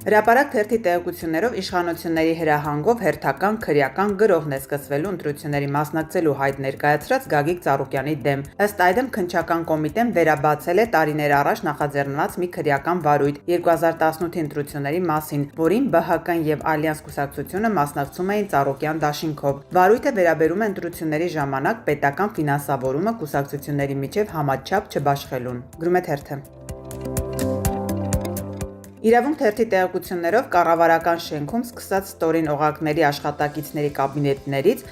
Հրապարակ թերթի տեղեկություններով իշխանությունների հրահանգով հերթական քրեական գրոհն է սկսվելու ընտրությունների մասնակցելու հայտ ներկայացրած Գագիկ Ծառուկյանի դեմ։ Ըստ այդմ քննչական կոմիտեն վերաբացել է տարիներ առաջ նախաձեռնված մի քրեական վարույթ 2018 ընտրությունների մասին, որին ԲՀԿ-ն եւ Ալյանս կուսակցությունը մասնակցում էին Ծառուկյան դաշինքով։ Վարույթը վերաբերում է ընտրությունների ժամանակ պետական ֆինանսավորումը կուսակցությունների միջև համաչափ չբաշխելուն։ Գրում է թերթը։ Իրավունք թերթի տեղեկություններով կառավարական շենքում սկսած ստորին օղակների աշխատակիցների կաբինետներից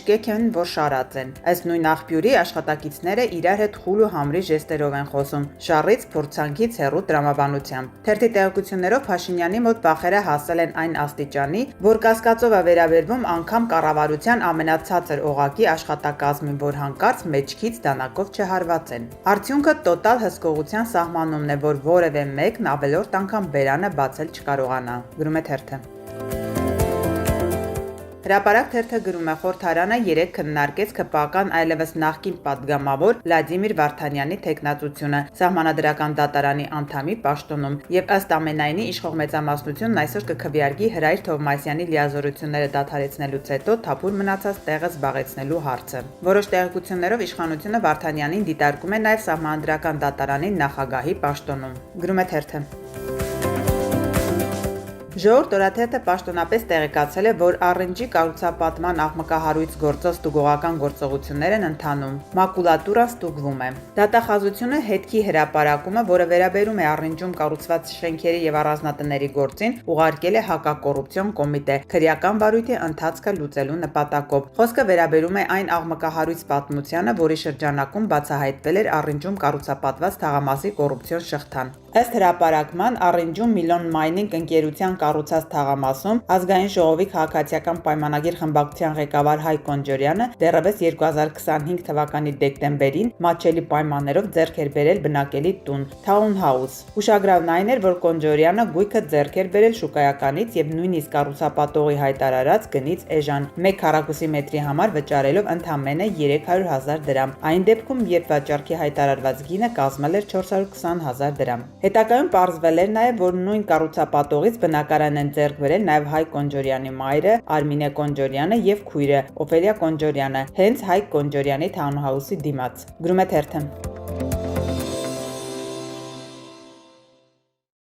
/կեք են, որ շարած են։ Ըստ նույն աղբյուրի աշխատակիցները իրար հետ խուլ ու համրի ժեստերով են խոսում, շառից, փորձանքից հեռու տրամաբանությամբ։ Թերթի տեղեկություններով Փաշինյանի մոտ վախերը հասել են այն աստիճանի, որ կասկածով է վերաբերվում անգամ կառավարության ամենացածր օղակի աշխատակազմին, որ հանկարծ մեջքից դանակով չհարված են։ Արդյունքը տոտալ հսկողության սահմանումն է, որ որևէ մեկն ավելորդ անգամ բերանը բացել չկարողանա։ Գրում է թերթը։ Հրապարակ թերթը գրում է Խորհրդարանը երեկ քննարկեց ԿՊԱ-կան այլևս նախկին падգամավոր Վլադիմիր Վարդանյանի թեկնածությունը Սահմանադրական դատարանի անդամի պաշտոնում եւ ըստ ամենայնի իշխող մեծամասնությունն այսօր կքվեարկի Հրայր Թովմասյանի լիազորությունները դադարեցնելուց հետո թափուր մնացած տեղը զբաղեցնելու հարցը։ Որոշ տեղեկություններով իշխանությունը Վարդանյանին դիտարկում է նաեւ Սահմանադրական դատարանի նախագահի պաշտոնում։ Գրում է թերթը։ Ժողովուրդ օրաթերթը պաշտոնապես տեղեկացել է, որ առնջի կառուցապատման աղմկահարույց գործող ստուգողական գործողություններ են ընթանում, մակուլատուրան ստուգվում է։ Դատախազությունը հետքի հրապարակումը, որը վերաբերում է առնջում կառուցված շենքերի եւ առանձնատների գործին, ուղարկել է հակակոռուպցիոն կոմիտե քրեական վարույթի ընթացքը լուծելու նպատակով։ Խոսքը վերաբերում է այն աղմկահարույց պատմությանը, որի շրջանակում բացահայտվել էր առնջում կառուցապատված թաղամասի կոռուպցիոն շղթան։ Ըստ հրապարակման առնջում Միլոն Մայնինգ ընկերության կառուցած թաղամասում Ազգային ժողովի քաղաքացիական պայմանագիր խմբակցության ղեկավար Հայկ Կոնջորյանը դեռևս 2025 թվականի դեկտեմբերին մատչելի պայմաններով ձեռք էր բերել բնակելի տուն Townhouse։ Ուշագրավն այն էր, որ Կոնջորյանը գույքը ձեռք էր բերել շուկայականից եւ նույնիսկ կառուցապատողի հայտարարած գնից էժան 1 քառակուսի մետրի համար վճարելով ընդամենը 300,000 դրամ։ Այն դեպքում, երբ վաճառքի հայտարարված գինը կազմել էր 420,000 դրամ։ Հետագայում պարզվել էր նաև, որ նույն կառուցապատողից բնակարան են ձեռք բերել նաև Հայկ Կոնջորյանի մայրը Արմինե Կոնջորյանը եւ քույրը Օֆելիա Կոնջորյանը, հենց Հայկ Կոնջորյանի Townhouse-ի դիմաց։ Գրում է թերթը։